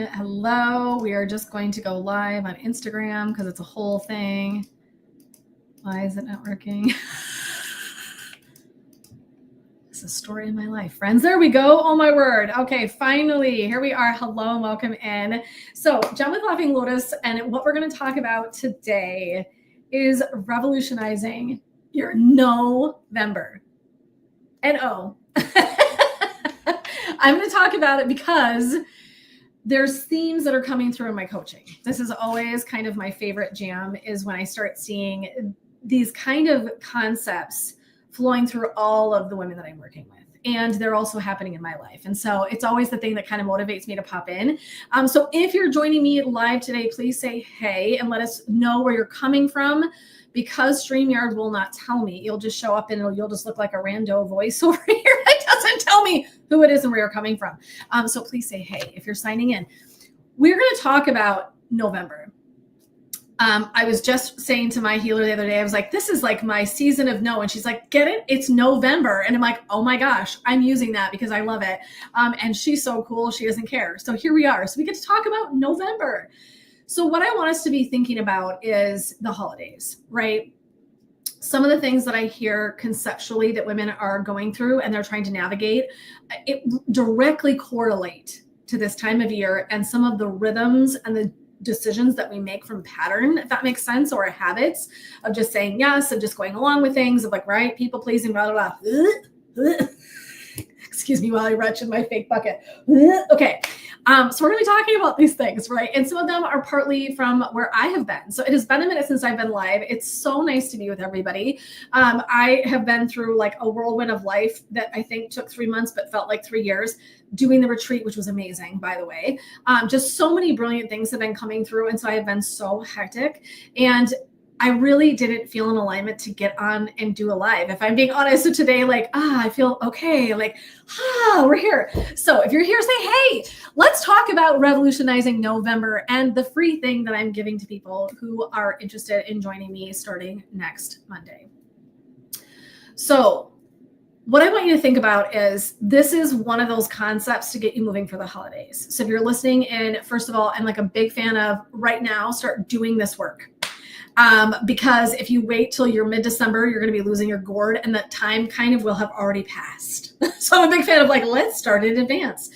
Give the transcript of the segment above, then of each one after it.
Hello. We are just going to go live on Instagram because it's a whole thing. Why is it not working? This is a story in my life, friends. There we go. Oh my word. Okay, finally, here we are. Hello and welcome in. So, Jen with Laughing Lotus, and what we're going to talk about today is revolutionizing your November. N-O. I'm going to talk about it because there's themes that are coming through in my coaching. This is always kind of my favorite jam, is when I start seeing these kind of concepts flowing through all of the women that I'm working with. And they're also happening in my life. And so it's always the thing that kind of motivates me to pop in. So if you're joining me live today, please say hey and let us know where you're coming from, because StreamYard will not tell me. You'll just show up and you'll just look like a rando voice over here. It doesn't tell me who it is and where you're coming from. So please say hey if you're signing in. We're going to talk about November. I was just saying to my healer the other day, I was like, this is like my season of no. And she's like, get it? It's November. And I'm like, oh my gosh, I'm using that because I love it. And she's so cool. She doesn't care. So here we are. So we get to talk about November. So what I want us to be thinking about is the holidays, right? Some of the things that I hear conceptually that women are going through and they're trying to navigate, it directly correlate to this time of year and some of the rhythms and the decisions that we make from pattern, if that makes sense, or habits of just saying yes and just going along with things of like, right, people pleasing, blah, blah, blah. Excuse me while I retch in my fake bucket. Okay. So we're going to be talking about these things, right? And some of them are partly from where I have been. So it has been a minute since I've been live. It's so nice to be with everybody. I have been through like a whirlwind of life that I think took 3 months, but felt like 3 years, doing the retreat, which was amazing, by the way. Just so many brilliant things have been coming through. And so I have been so hectic. And I really didn't feel in alignment to get on and do a live. If I'm being honest, so today, like, I feel okay. Like, we're here. So if you're here, say, hey, let's talk about revolutionizing November and the free thing that I'm giving to people who are interested in joining me starting next Monday. So what I want you to think about is this is one of those concepts to get you moving for the holidays. So if you're listening in, first of all, I'm like a big fan of right now, start doing this work. Because if you wait till you're mid-December, you're going to be losing your gourd and that time kind of will have already passed. So I'm a big fan of like, let's start in advance.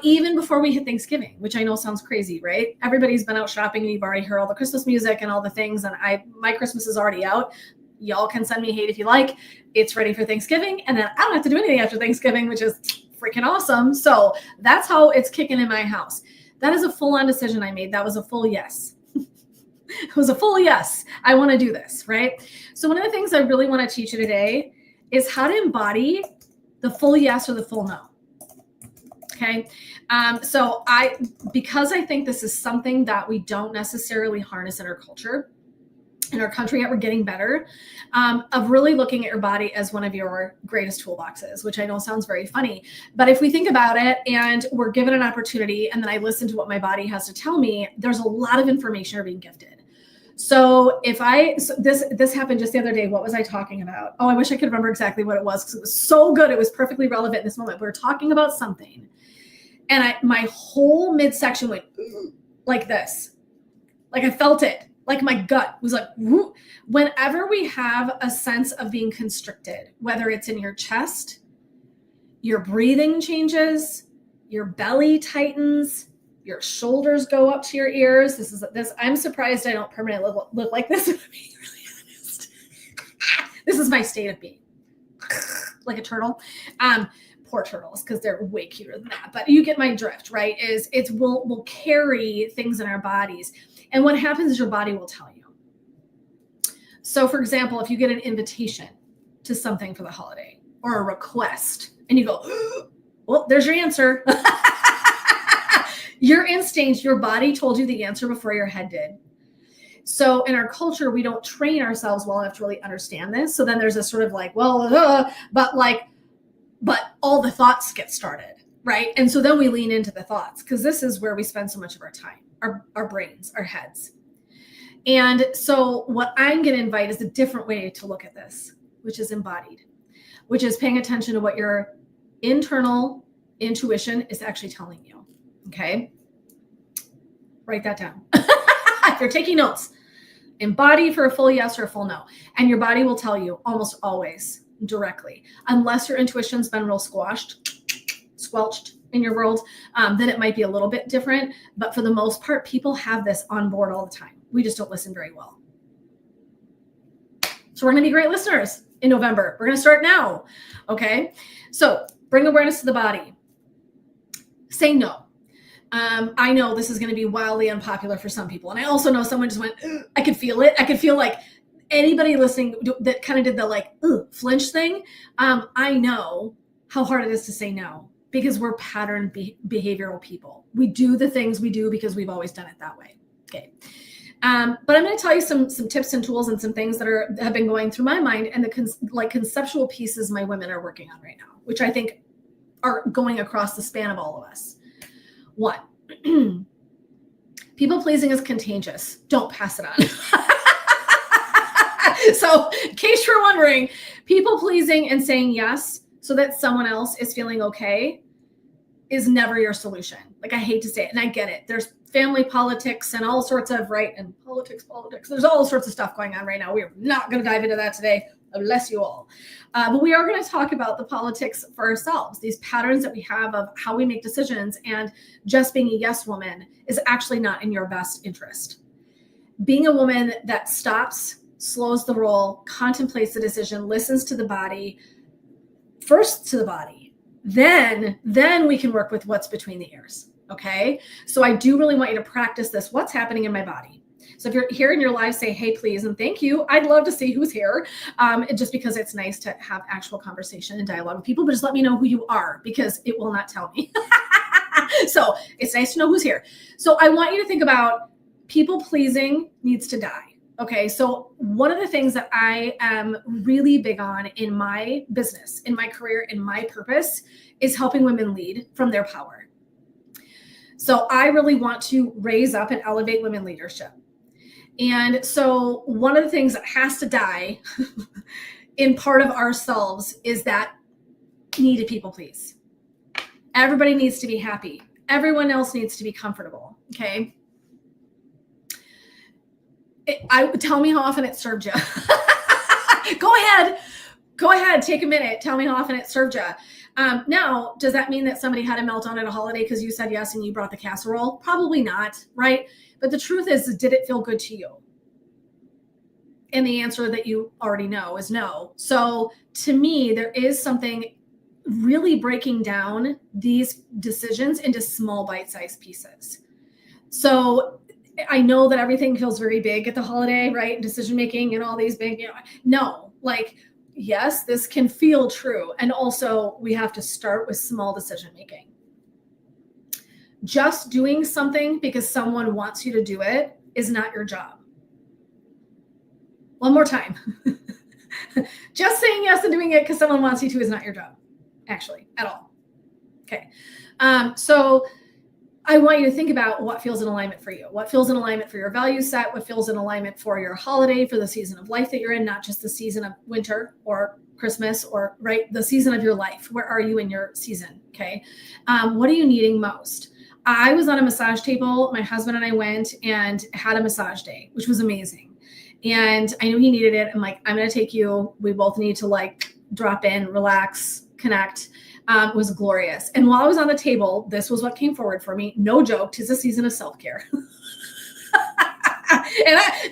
Even before we hit Thanksgiving, which I know sounds crazy, right? Everybody's been out shopping and you've already heard all the Christmas music and all the things. And my Christmas is already out. Y'all can send me hate if you like. It's ready for Thanksgiving. And then I don't have to do anything after Thanksgiving, which is freaking awesome. So that's how it's kicking in my house. That is a full-on decision I made. That was a full yes. It was a full yes. I want to do this, right? So one of the things I really want to teach you today is how to embody the full yes or the full no. Okay. So because I think this is something that we don't necessarily harness in our culture, in our country, yet we're getting better, of really looking at your body as one of your greatest toolboxes, which I know sounds very funny. But if we think about it and we're given an opportunity and then I listen to what my body has to tell me, there's a lot of information you're being gifted. So this happened just the other day. What was I talking about? Oh, I wish I could remember exactly what it was because it was so good. It was perfectly relevant in this moment. We were talking about something and my whole midsection went like this. Like I felt it. Like my gut was like, whoo. Whenever we have a sense of being constricted, whether it's in your chest, your breathing changes, your belly tightens, your shoulders go up to your ears. This. I'm surprised I don't permanently look like this. If I'm being really honest. This is my state of being, like a turtle. Poor turtles, because they're way cuter than that. But you get my drift, right? We'll carry things in our bodies, and what happens is your body will tell you. So, for example, if you get an invitation to something for the holiday or a request, and you go, well, there's your answer. Your instinct, your body told you the answer before your head did. So in our culture, we don't train ourselves well enough to really understand this. So then there's a sort of like, well, but all the thoughts get started, right? And so then we lean into the thoughts because this is where we spend so much of our time, our brains, our heads. And so what I'm going to invite is a different way to look at this, which is embodied, which is paying attention to what your internal intuition is actually telling you. Okay. Write that down. If you're taking notes, embody for a full yes or a full no. And your body will tell you almost always directly, unless your intuition's been real squelched in your world, then it might be a little bit different. But for the most part, people have this on board all the time. We just don't listen very well. So we're going to be great listeners in November. We're going to start now. Okay. So bring awareness to the body. Say no. I know this is going to be wildly unpopular for some people. And I also know someone just went, I could feel it. I could feel like anybody listening that kind of did the like flinch thing. I know how hard it is to say no because we're pattern behavioral people. We do the things we do because we've always done it that way. Okay. But I'm going to tell you some tips and tools and some things that have been going through my mind and the conceptual pieces my women are working on right now, which I think are going across the span of all of us. 1, people pleasing is contagious. Don't pass it on. So in case you're wondering, people pleasing and saying yes so that someone else is feeling okay is never your solution. Like I hate to say it and I get it. There's family politics and all sorts of and politics. There's all sorts of stuff going on right now. We're not going to dive into that today. Bless you all. But we are going to talk about the politics for ourselves, these patterns that we have of how we make decisions, and just being a yes woman is actually not in your best interest. Being a woman that stops, slows the roll, contemplates the decision, listens to the body, first to the body, then we can work with what's between the ears. Okay. So I do really want you to practice this. What's happening in my body? So if you're here in your live, say, hey, please, and thank you. I'd love to see who's here, just because it's nice to have actual conversation and dialogue with people, but just let me know who you are because it will not tell me. So it's nice to know who's here. So I want you to think about people pleasing needs to die. Okay. So one of the things that I am really big on in my business, in my career, in my purpose is helping women lead from their power. So I really want to raise up and elevate women leadership. And so one of the things that has to die in part of ourselves is that need to people please. Everybody needs to be happy. Everyone else needs to be comfortable. Okay. Tell me how often it served you. Go ahead. Take a minute. Tell me how often it served you. Now, does that mean that somebody had a meltdown at a holiday because you said yes and you brought the casserole? Probably not, right? But the truth is, did it feel good to you? And the answer that you already know is no. So to me, there is something really breaking down these decisions into small bite-sized pieces. So I know that everything feels very big at the holiday, right? Decision-making and all these big, no, like, yes, this can feel true. And also we have to start with small decision-making. Just doing something because someone wants you to do it is not your job. One more time. Just saying yes and doing it because someone wants you to is not your job, actually, at all. Okay. So I want you to think about what feels in alignment for you, what feels in alignment for your value set, what feels in alignment for your holiday, for the season of life that you're in, not just the season of winter or Christmas or the season of your life. Where are you in your season? Okay. What are you needing most? I was on a massage table. My husband and I went and had a massage day, which was amazing. And I knew he needed it. I'm like, I'm going to take you. We both need to drop in, relax, connect. It was glorious. And while I was on the table, this was what came forward for me. No joke. 'Tis a season of self-care. And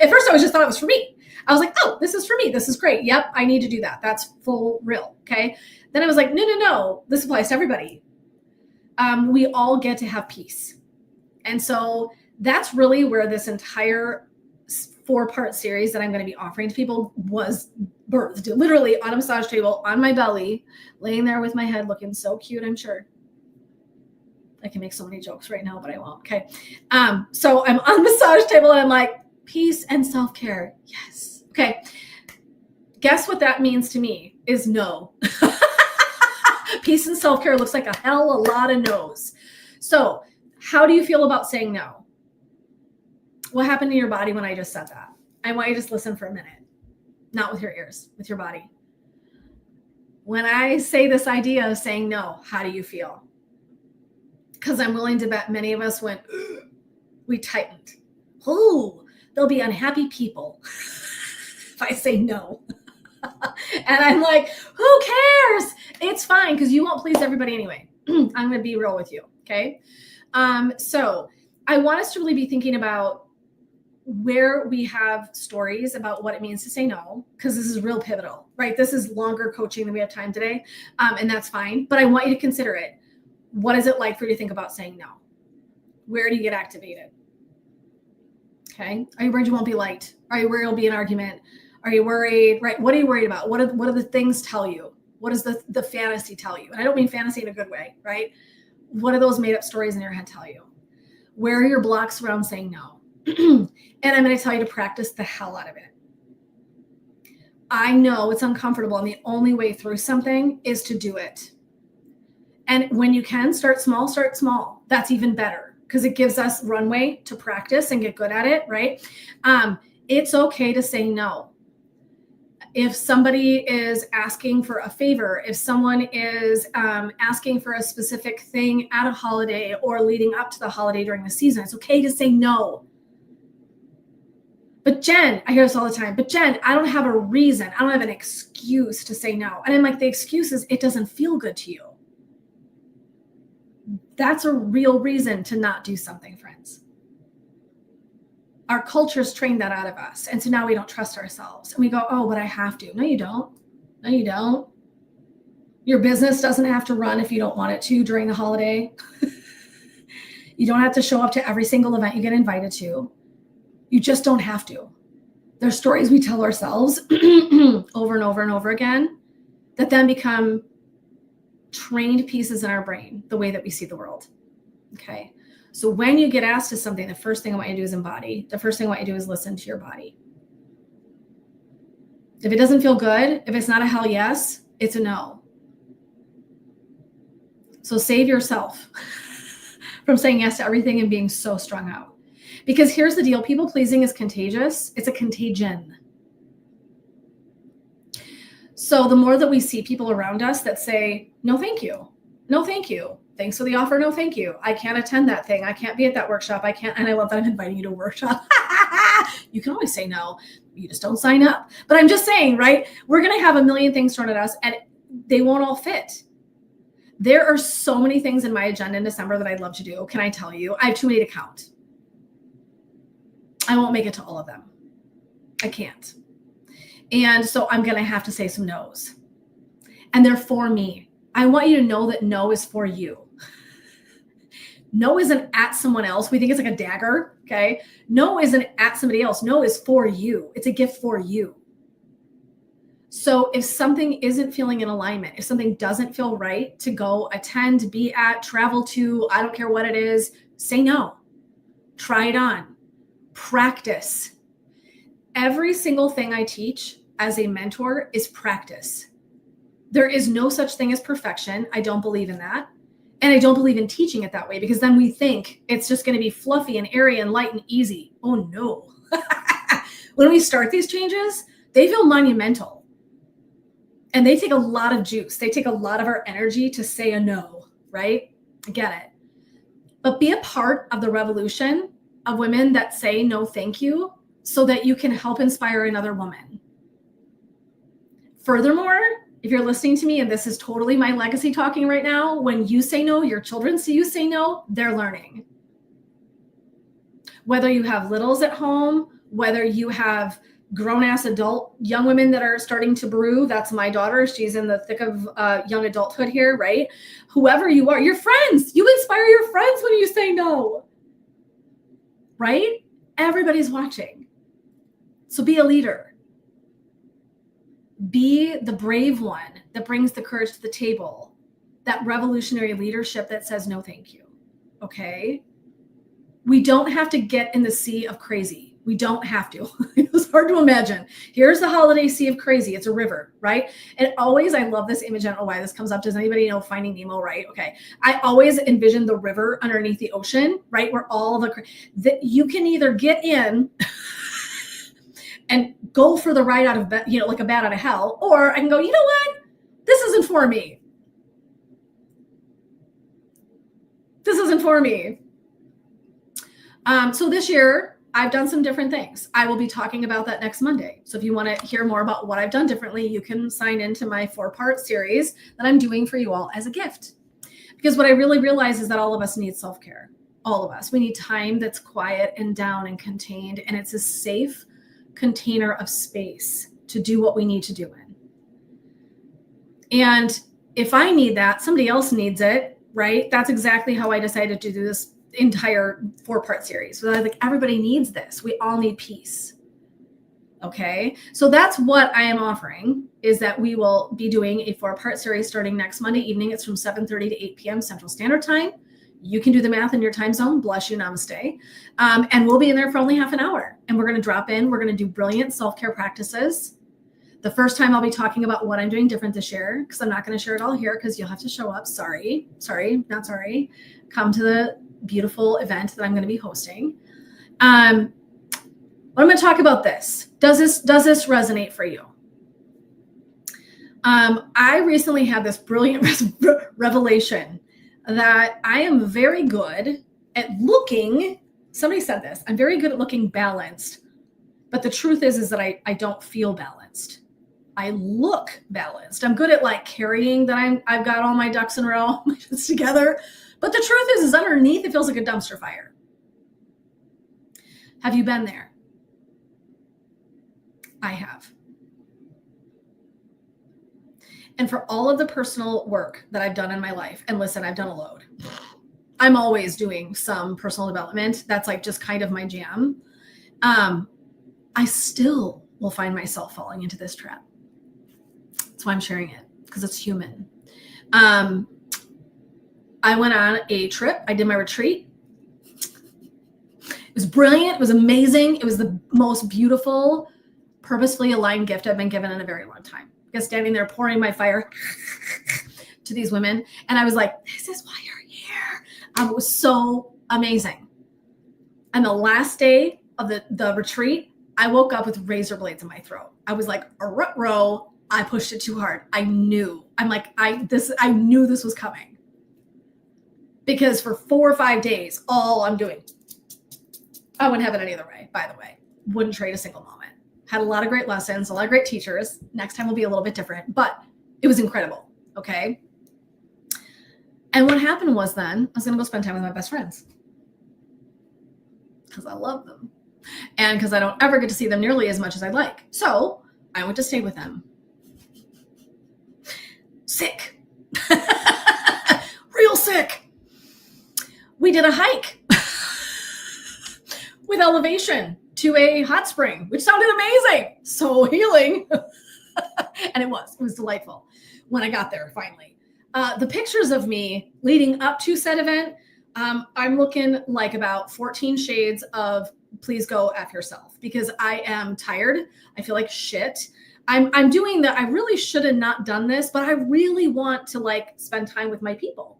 at first I just thought it was for me. I was like, oh, this is for me. This is great. Yep. I need to do that. That's full real. Okay. Then I was like, no. This applies to everybody. We all get to have peace. And so that's really where this entire 4-part series that I'm going to be offering to people was birthed. Literally on a massage table, on my belly, laying there with my head looking so cute, I'm sure. I can make so many jokes right now, but I won't. Okay. So I'm on the massage table and I'm like, peace and self-care. Yes. Okay. Guess what that means to me is no. Peace and self-care looks like a lot of no's. So how do you feel about saying no? What happened to your body when I just said that? I want you to just listen for a minute, not with your ears, with your body. When I say this idea of saying no, how do you feel? Because I'm willing to bet many of us went, We tightened. Oh, there'll be unhappy people if I say no. And I'm like, who cares? It's fine because you won't please everybody anyway. I'm going to be real with you. Okay. So I want us to really be thinking about where we have stories about what it means to say no, because this is real pivotal, right? This is longer coaching than we have time today. And that's fine. But I want you to consider it. What is it like for you to think about saying no? Where do you get activated? Okay. Are you worried you won't be liked? Are you worried it'll be an argument? Are you worried, right? What are you worried about? What are the things tell you? What does the fantasy tell you? And I don't mean fantasy in a good way, right? What do those made up stories in your head tell you? Where are your blocks around saying no? And I'm going to tell you to practice the hell out of it. I know it's uncomfortable, and the only way through something is to do it. And when you can, start small, start small. That's even better because it gives us runway to practice and get good at it, right? It's okay to say no. If somebody is asking for a favor, if someone is asking for a specific thing at a holiday or leading up to the holiday during the season, it's okay to say no. But Jen, I hear this all the time, but Jen, I don't have a reason. I don't have an excuse to say no. And I'm like, the excuse is it doesn't feel good to you. That's a real reason to not do something, friends. Our culture's trained that out of us. And so now we don't trust ourselves. And we go, oh, but I have to. No, you don't. No, you don't. Your business doesn't have to run if you don't want it to during the holiday. You don't have to show up to every single event you get invited to. You just don't have to. There's stories we tell ourselves over and over and over again that then become trained pieces in our brain, the way that we see the world. Okay. So when you get asked to something, the first thing I want you to do is embody. The first thing I want you to do is listen to your body. If it doesn't feel good, if it's not a hell yes, it's a no. So save yourself from saying yes to everything and being so strung out. Because here's the deal, people pleasing is contagious. It's a contagion. So the more that we see people around us that say, no, thank you. No, thank you. Thanks for the offer. No, thank you. I can't attend that thing. I can't be at that workshop. I can't. And I love that I'm inviting you to a workshop. You can always say no. You just don't sign up. But I'm just saying, right? We're going to have a million things thrown at us and they won't all fit. There are so many things in my agenda in December that I'd love to do. Can I tell you? I have too many to count. I won't make it to all of them. I can't. And so I'm going to have to say some no's. And they're for me. I want you to know that no is for you. No isn't at someone else. We think it's like a dagger, okay? No isn't at somebody else. No is for you. It's a gift for you. So if something isn't feeling in alignment, if something doesn't feel right to go attend, be at, travel to, I don't care what it is, say no. Try it on. Practice. Every single thing I teach as a mentor is practice. There is no such thing as perfection. I don't believe in that. And I don't believe in teaching it that way because then we think it's just going to be fluffy and airy and light and easy. Oh no. When we start these changes, they feel monumental. And they take a lot of juice. They take a lot of our energy to say a no, right? I get it. But be a part of the revolution of women that say no, thank you, so that you can help inspire another woman. Furthermore, if you're listening to me and this is totally my legacy talking right now, when you say no, your children see you say no, they're learning. Whether you have littles at home, whether you have grown-ass adult young women that are starting to brew, that's my daughter. She's in the thick of young adulthood here, right? Whoever you are, your friends, you inspire your friends when you say no, right? Everybody's watching. So be a leader. Be the brave one that brings the courage to the table, that revolutionary leadership that says no, thank you. Okay? We don't have to get in the sea of crazy. We don't have to. It's hard to imagine. Here's the holiday sea of crazy. It's a river, right? And always, I love this image. I don't know why this comes up. Does anybody know Finding Nemo, right? Okay. I always envision the river underneath the ocean, right? Where all the you can either get in and go for the ride out of, like a bat out of hell, or I can go, you know what? This isn't for me. This isn't for me. So this year, I've done some different things. I will be talking about that next Monday. So if you want to hear more about what I've done differently, you can sign into my 4-part series that I'm doing for you all as a gift. Because what I really realize is that all of us need self-care. All of us. We need time that's quiet and down and contained, and it's a safe container of space to do what we need to do in. And if I need that, somebody else needs it, right? That's exactly how I decided to do this entire 4-part series. So like everybody needs this. We all need peace. Okay. So that's what I am offering, is that we will be doing a 4-part series starting next Monday evening. It's from 7:30 to 8 p.m. Central Standard Time. You can do the math in your time zone. Bless you. Namaste. And we'll be in there for only half an hour. And we're going to drop in. We're going to do brilliant self-care practices. The first time I'll be talking about what I'm doing different this year, because I'm not going to share it all here because you'll have to show up. Sorry, not sorry. Come to the beautiful event that I'm going to be hosting. What I'm going to talk about this. Does this resonate for you? I recently had this brilliant revelation that I am very good at looking. Somebody said this. I'm very good at looking balanced, but the truth is that I don't feel balanced. I look balanced. I'm good at like carrying that I've got all my ducks in a row together. But the truth is underneath it feels like a dumpster fire. Have you been there? I have. And for all of the personal work that I've done in my life, and listen, I've done a load. I'm always doing some personal development. That's like just kind of my jam. I still will find myself falling into this trap. That's why I'm sharing it, because it's human. I went on a trip. I did my retreat. It was brilliant. It was amazing. It was the most beautiful, purposefully aligned gift I've been given in a very long time. Because standing there pouring my fire to these women. And I was like, this is why you're here. It was so amazing. And the last day of the retreat, I woke up with razor blades in my throat. I was like, row. I pushed it too hard. I knew. I knew this was coming. Because for 4 or 5 days, all I'm doing, I wouldn't have it any other way, by the way. Wouldn't trade a single moment. Had a lot of great lessons, a lot of great teachers. Next time will be a little bit different, but it was incredible. Okay. And what happened was then I was going to go spend time with my best friends because I love them and because I don't ever get to see them nearly as much as I'd like. So I went to stay with them. Sick. Real sick. We did a hike with elevation to a hot spring, which sounded amazing. So healing. And it was delightful when I got there finally. The pictures of me leading up to said event, I'm looking like about 14 shades of please go F yourself because I am tired. I feel like shit. I'm doing that. I really should have not done this, but I really want to like spend time with my people.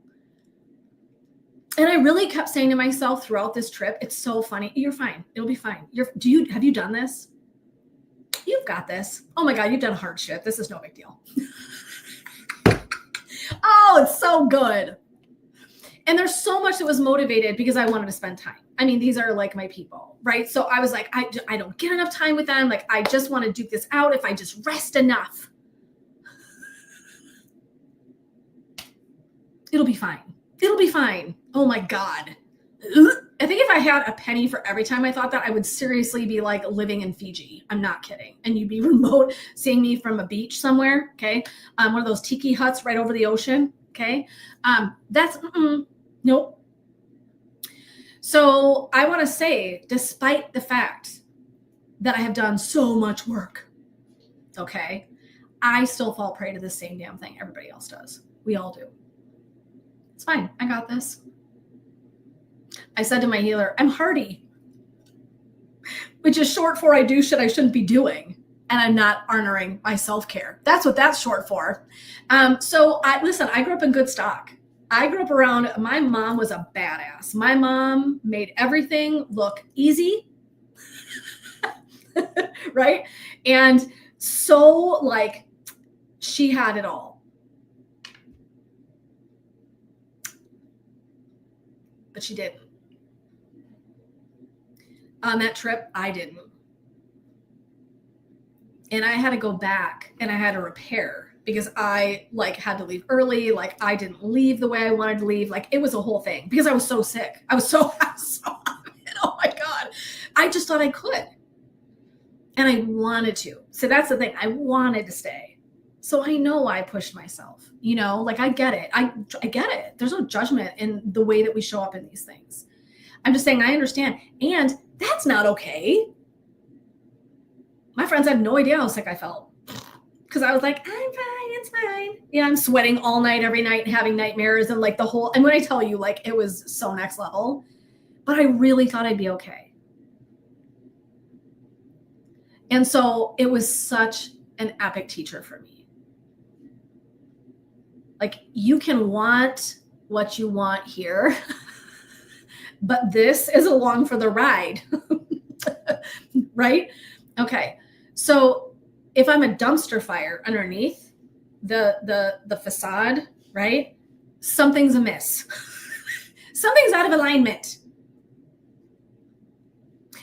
And I really kept saying to myself throughout this trip, it's so funny. You're fine. It'll be fine. Have you done this? You've got this. Oh my God, you've done hard shit. This is no big deal. Oh, it's so good. And there's so much that was motivated because I wanted to spend time. I mean, these are like my people, right? So I was like, I don't get enough time with them. Like, I just want to duke this out if I just rest enough. It'll be fine. It'll be fine. Oh my God. I think if I had a penny for every time I thought that, I would seriously be like living in Fiji. I'm not kidding. And you'd be remote seeing me from a beach somewhere. Okay. One of those tiki huts right over the ocean. Okay. Nope. So I want to say, despite the fact that I have done so much work, okay, I still fall prey to the same damn thing everybody else does. We all do. It's fine. I got this. I said to my healer, I'm hardy, which is short for I do shit I shouldn't be doing. And I'm not honoring my self-care. That's what that's short for. So I grew up in good stock. I grew up around, my mom was a badass. My mom made everything look easy, right? And so like she had it all. But she didn't. On that trip, I didn't. And I had to go back and I had to repair because I like had to leave early. Like I didn't leave the way I wanted to leave. Like it was a whole thing because I was so sick. I was so oh my God. I just thought I could. And I wanted to. So that's the thing. I wanted to stay. So I know I pushed myself, you know, like I get it. I get it. There's no judgment in the way that we show up in these things. I'm just saying I understand. And that's not okay. My friends had no idea how sick I felt because I was like, I'm fine. It's fine. Yeah, I'm sweating all night, every night, and having nightmares and like the whole, and when I tell you, like it was so next level, but I really thought I'd be okay. And so it was such an epic teacher for me. Like you can want what you want here, but this is along for the ride, right? Okay. So if I'm a dumpster fire underneath the facade, right? Something's amiss. Something's out of alignment.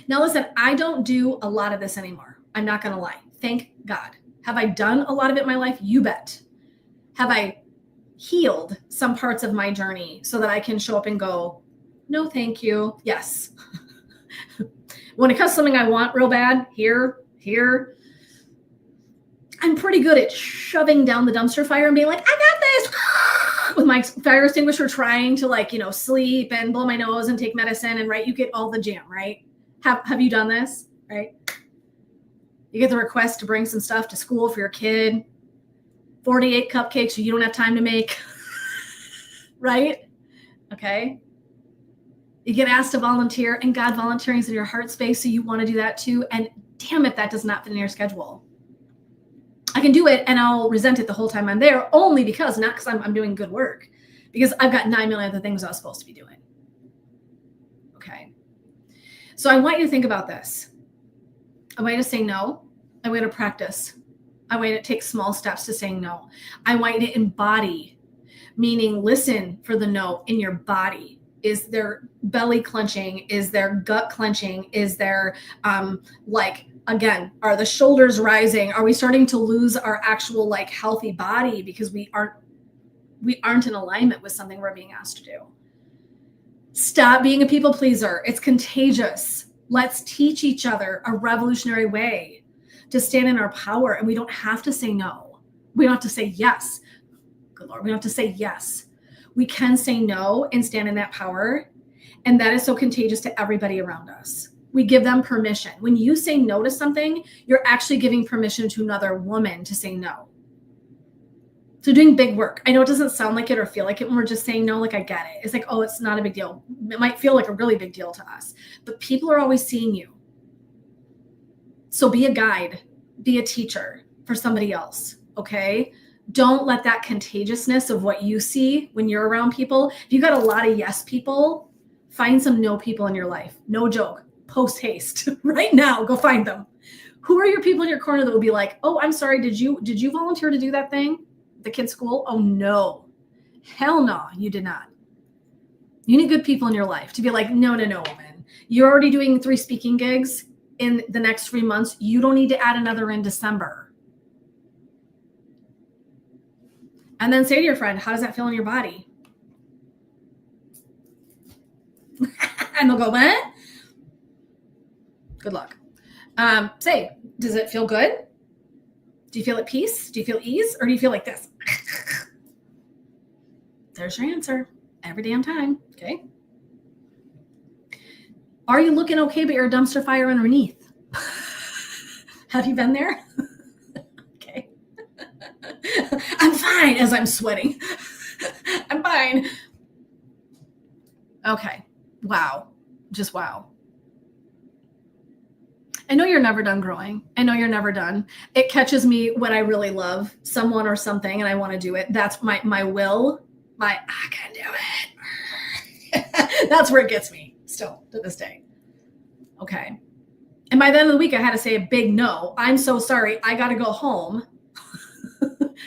Now listen, I don't do a lot of this anymore. I'm not going to lie. Thank God. Have I done a lot of it in my life? You bet. Have I healed some parts of my journey so that I can show up and go, no, thank you. Yes. When it comes to something I want real bad, here, I'm pretty good at shoving down the dumpster fire and being like, I got this with my fire extinguisher, trying to like, you know, sleep and blow my nose and take medicine and right. You get all the jam, right? Have you done this? Right? You get the request to bring some stuff to school for your kid. 48 cupcakes you don't have time to make, right? Okay. You get asked to volunteer and God, volunteering is in your heart space. So you want to do that too. And damn it, that does not fit in your schedule. I can do it and I'll resent it the whole time I'm there only because, not because I'm doing good work, because I've got 9 million other things I was supposed to be doing. Okay. So I want you to think about this. I want you to say no. I want you to practice. I want you to take small steps to saying no. I want you to embody, meaning listen for the no in your body. Is there belly clenching? Is there gut clenching? Is there like, again, are the shoulders rising? Are we starting to lose our actual like healthy body because we aren't in alignment with something we're being asked to do? Stop being a people pleaser. It's contagious. Let's teach each other a revolutionary way to stand in our power. And we don't have to say no. We don't have to say yes. Good Lord, we don't have to say yes. We can say no and stand in that power. And that is so contagious to everybody around us. We give them permission. When you say no to something, you're actually giving permission to another woman to say no. So doing big work. I know it doesn't sound like it or feel like it when we're just saying no, like I get it. It's like, oh, it's not a big deal. It might feel like a really big deal to us, but people are always seeing you. So be a guide, be a teacher for somebody else, okay? Don't let that contagiousness of what you see when you're around people. If you got a lot of yes people, find some no people in your life. No joke. Post haste right now. Go find them. Who are your people in your corner that will be like, oh, I'm sorry. Did you volunteer to do that thing? The kid's school? Oh no. Hell no, you did not. You need good people in your life to be like, no, woman. You're already doing 3 speaking gigs in the next 3 months. You don't need to add another in December. And then say to your friend, how does that feel in your body? And they'll go, what? Good luck. Say, does it feel good? Do you feel at peace? Do you feel ease? Or do you feel like this? There's your answer every damn time. Okay. Are you looking okay, but you're a dumpster fire underneath? Have you been there? Okay. I'm fine as I'm sweating. I'm fine. Okay. Wow. Just wow. I know you're never done growing. I know you're never done. It catches me when I really love someone or something and I want to do it. That's my will. I can do it. That's where it gets me still to this day. Okay. And by the end of the week, I had to say a big no. I'm so sorry. I got to go home.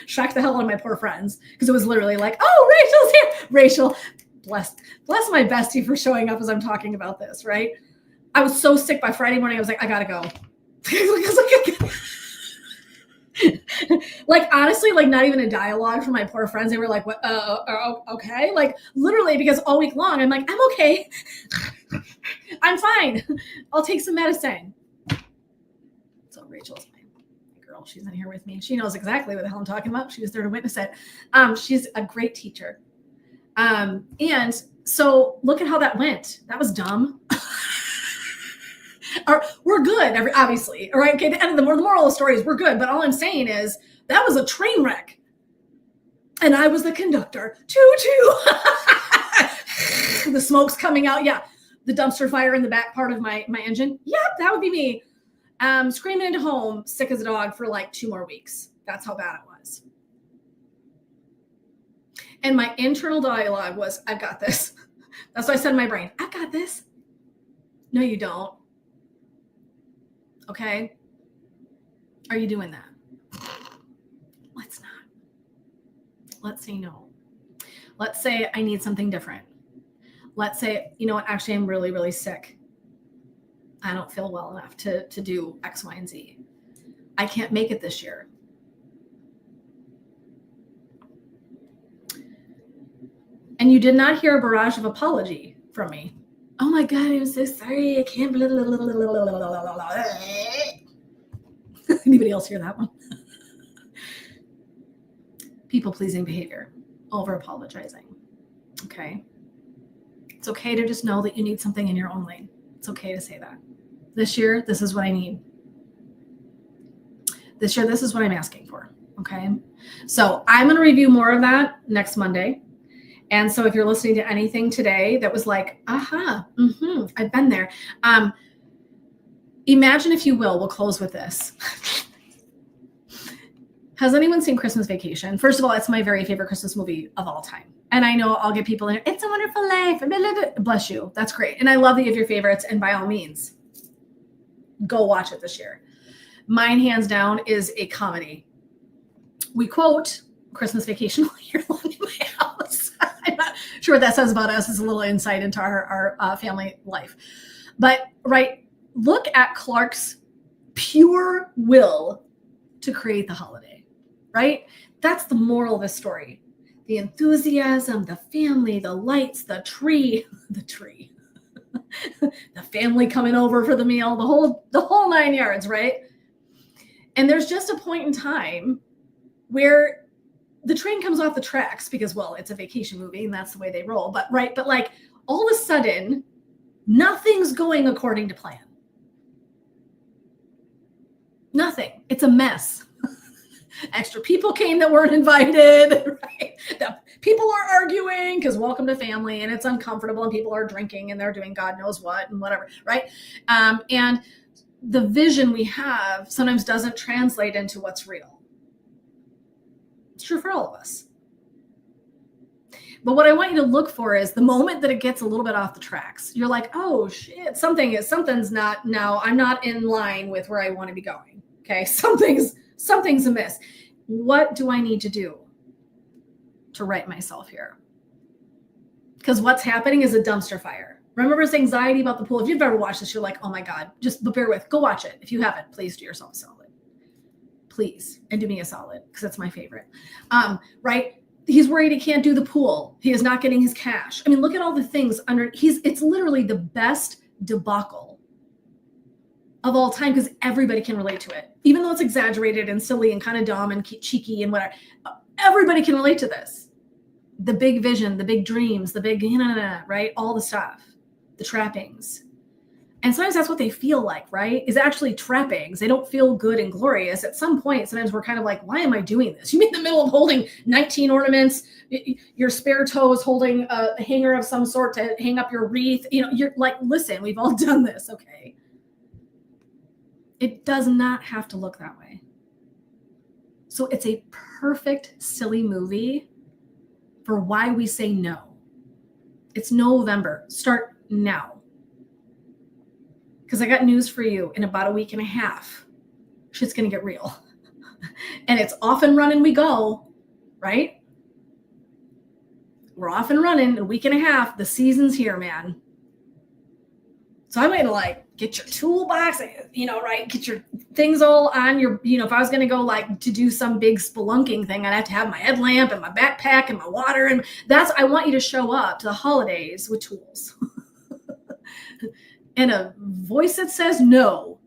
Shocked the hell out of my poor friends because it was literally like, oh, Rachel's here. Rachel, bless my bestie for showing up as I'm talking about this, right? I was so sick by Friday morning. I was like, I gotta go. Like, honestly, like not even a dialogue from my poor friends. They were like, what, okay. Like literally, because all week long, I'm like, I'm okay. I'm fine. I'll take some medicine. So Rachel's my girl. She's in here with me. She knows exactly what the hell I'm talking about. She was there to witness it. She's a great teacher. And so look at how that went. That was dumb. We're good, obviously. All right. Okay. The moral of the story is we're good. But all I'm saying is that was a train wreck. And I was the conductor. Choo-choo. The smoke's coming out. Yeah. The dumpster fire in the back part of my engine. Yep. That would be me. Screaming into home, sick as a dog for like 2 more weeks. That's how bad it was. And my internal dialogue was, I've got this. That's what I said in my brain. I've got this. No, you don't. Okay. Are you doing that? Let's not. Let's say no. Let's say I need something different. Let's say, you know what, actually, I'm really, really sick. I don't feel well enough to do X, Y, and Z. I can't make it this year. And you did not hear a barrage of apology from me. Oh my God, I'm so sorry. I can't. Anybody else hear that one? People-pleasing behavior, over-apologizing. Okay. It's okay to just know that you need something in your own lane. It's okay to say that. This year, this is what I need. This year, this is what I'm asking for. Okay. So I'm going to review more of that next Monday. And so if you're listening to anything today that was like, I've been there. Imagine, if you will, we'll close with this. Has anyone seen Christmas Vacation? First of all, it's my very favorite Christmas movie of all time. And I know I'll get people in, It's a Wonderful Life. Bless you. That's great. And I love that you have your favorites. And by all means, go watch it this year. Mine, hands down, is a comedy. We quote Christmas Vacation all year long in my house. I'm not sure what that says about us. It's a little insight into our family life. But, right, look at Clark's pure will to create the holiday, right? That's the moral of this story. The enthusiasm, the family, the lights, the tree, the family coming over for the meal, the whole 9 yards, right? And there's just a point in time where the train comes off the tracks because, well, it's a vacation movie and that's the way they roll. But right, but like all of a sudden, nothing's going according to plan. Nothing. It's a mess. Extra people came that weren't invited, right? The people are arguing because welcome to family, and it's uncomfortable, and people are drinking and they're doing God knows what and whatever, right? And the vision we have sometimes doesn't translate into what's real. It's true for all of us. But what I want you to look for is the moment that it gets a little bit off the tracks. You're like, oh shit, something's not, now I'm not in line with where I want to be going. Okay, something's amiss. What do I need to do to right myself here? Because what's happening is a dumpster fire. Remember this anxiety about the pool? If you've ever watched this, you're like, oh my God, just bear with, go watch it. If you haven't, please do yourself a solid. Please, and do me a solid, because that's my favorite. Right? He's worried he can't do the pool. He is not getting his cash. I mean, look at all the things under, it's literally the best debacle of all time because everybody can relate to it. Even though it's exaggerated and silly and kind of dumb and cheeky and whatever, everybody can relate to this. The big vision, the big dreams, the big, right? All the stuff, the trappings. And sometimes that's what they feel like, right? Is actually trappings. They don't feel good and glorious. At some point, sometimes we're kind of like, why am I doing this? You mean in the middle of holding 19 ornaments, your spare toe is holding a hanger of some sort to hang up your wreath. You're like, listen, we've all done this, okay? It does not have to look that way. So it's a perfect, silly movie for why we say no. It's November. Start now. Because I got news for you. In about a week and a half, shit's going to get real. And it's off and running we go, right? We're off and running, a week and a half. The season's here, man. So I'm going to get your toolbox, right? Get your things all on your, if I was going to go like to do some big spelunking thing, I'd have to have my headlamp and my backpack and my water. And I want you to show up to the holidays with tools and a voice that says no,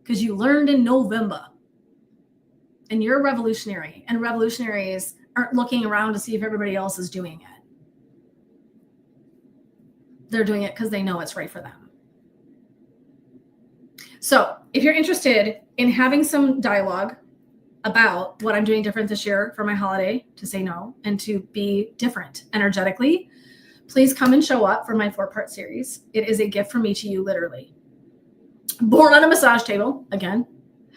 because you learned in November. And you're a revolutionary, and revolutionaries aren't looking around to see if everybody else is doing it. They're doing it because they know it's right for them. So if you're interested in having some dialogue about what I'm doing different this year for my holiday, to say no and to be different energetically, please come and show up for my 4-part series. It is a gift from me to you, literally. Born on a massage table, again,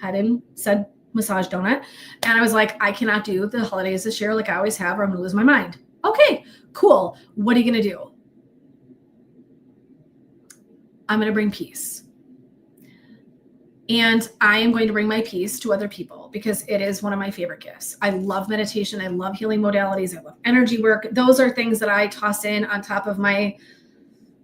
had him said massage donut. And I was like, I cannot do the holidays this year like I always have, or I'm going to lose my mind. Okay, cool. What are you going to do? I'm going to bring peace. And I am going to bring my peace to other people because it is one of my favorite gifts. I love meditation. I love healing modalities. I love energy work. Those are things that I toss in on top of my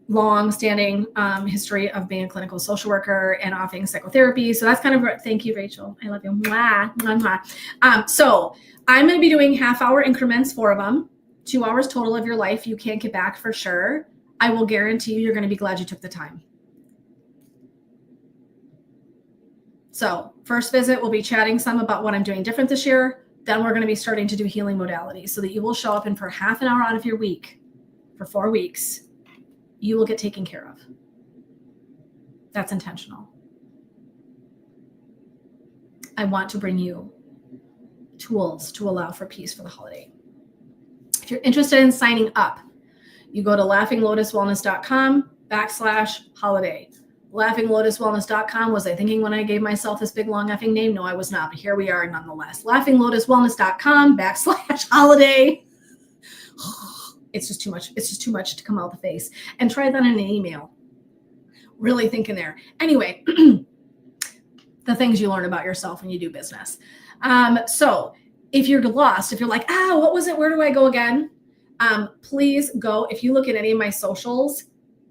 long-standing history of being a clinical social worker and offering psychotherapy. So that's kind of, thank you, Rachel. I love you. Mwah, mwah, mwah. So I'm going to be doing half-hour increments, 4 of them, 2 hours total of your life. You can't get back for sure. I will guarantee you're going to be glad you took the time. So first visit, we'll be chatting some about what I'm doing different this year. Then we're going to be starting to do healing modalities so that you will show up and for half an hour out of your week, for 4 weeks, you will get taken care of. That's intentional. I want to bring you tools to allow for peace for the holiday. If you're interested in signing up, you go to laughinglotuswellness.com/holiday. laughinglotuswellness.com. Was I thinking when I gave myself this big long effing name? No, I was not, but here we are nonetheless. laughinglotuswellness.com/holiday. It's just too much. It's just too much to come out the face. And try that in an email. Really think in there. Anyway, the things you learn about yourself when you do business. So if you're lost, if you're like, what was it? Where do I go again? Please go. If you look at any of my socials,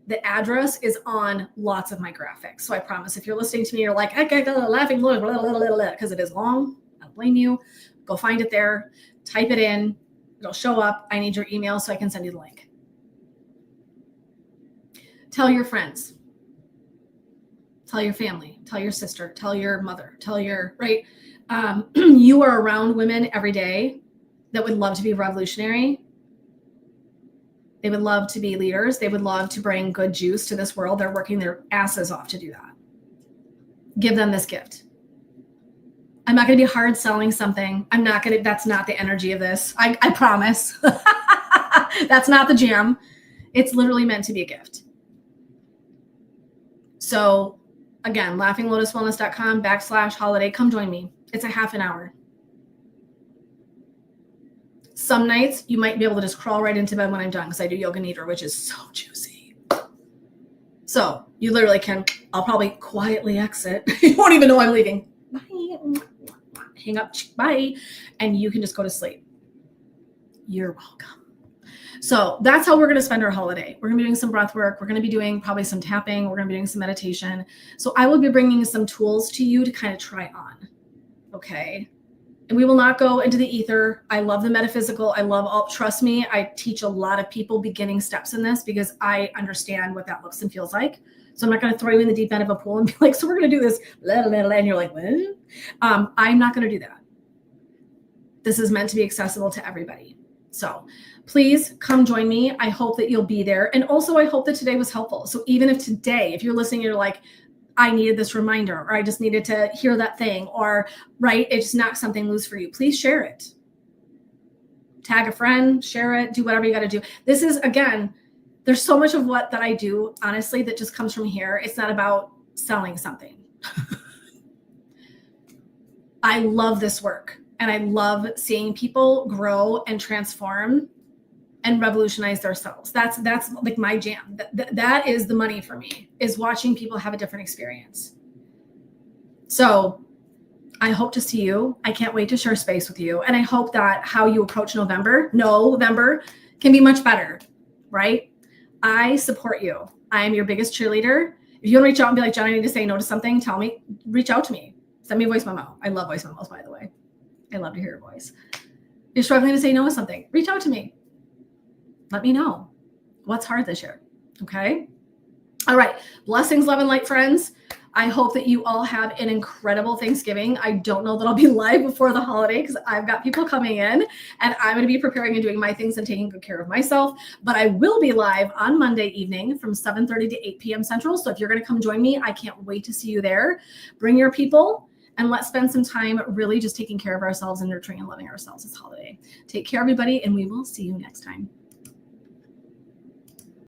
the address is on lots of my graphics. So I promise if you're listening to me, you're like, laughing, because it is long. I don't blame you. Go find it there. Type it in. It'll show up. I need your email so I can send you the link. Tell your friends. Tell your family. Tell your sister. Tell your mother. Tell your, right? You are around women every day that would love to be revolutionary. They would love to be leaders. They would love to bring good juice to this world. They're working their asses off to do that. Give them this gift. I'm not going to be hard selling something. That's not the energy of this. I promise. That's not the jam. It's literally meant to be a gift. So again, laughinglotuswellness.com/holiday. Come join me. It's a half an hour. Some nights you might be able to just crawl right into bed when I'm done because I do yoga nidra, which is so juicy. So you literally can, I'll probably quietly exit. You won't even know I'm leaving. Bye. Hang up, bye. And you can just go to sleep. You're welcome. So that's how we're going to spend our holiday. We're going to be doing some breath work. We're going to be doing probably some tapping. We're going to be doing some meditation. So I will be bringing some tools to you to kind of try on. Okay. And we will not go into the ether. I love the metaphysical. Trust me, I teach a lot of people beginning steps in this because I understand what that looks and feels like. So I'm not going to throw you in the deep end of a pool and be like, so we're going to do this, and you're like, what? I'm not going to do that. This is meant to be accessible to everybody. So please come join me. I hope that you'll be there. And also I hope that today was helpful. So even if today, if you're listening, you're like, I needed this reminder, or I just needed to hear that thing, or right, it just knocked something loose for you. Please share it. Tag a friend, share it, do whatever you got to do. This is, again, there's so much of what that I do, honestly, that just comes from here. It's not about selling something. I love this work, and I love seeing people grow and transform and revolutionize themselves. That's like my jam. That is the money for me, is watching people have a different experience. So I hope to see you. I can't wait to share space with you. And I hope that how you approach November can be much better, right? I support you. I am your biggest cheerleader. If you want to reach out and be like, Jen, I need to say no to something, tell me, reach out to me. Send me a voice memo. I love voice memos, by the way. I love to hear your voice. If you're struggling to say no to something, reach out to me. Let me know what's hard this year. Okay. All right. Blessings, love, and light, friends. I hope that you all have an incredible Thanksgiving. I don't know that I'll be live before the holiday because I've got people coming in and I'm going to be preparing and doing my things and taking good care of myself. But I will be live on Monday evening from 7:30 to 8 p.m. Central. So if you're going to come join me, I can't wait to see you there. Bring your people and let's spend some time really just taking care of ourselves and nurturing and loving ourselves this holiday. Take care, everybody, and we will see you next time.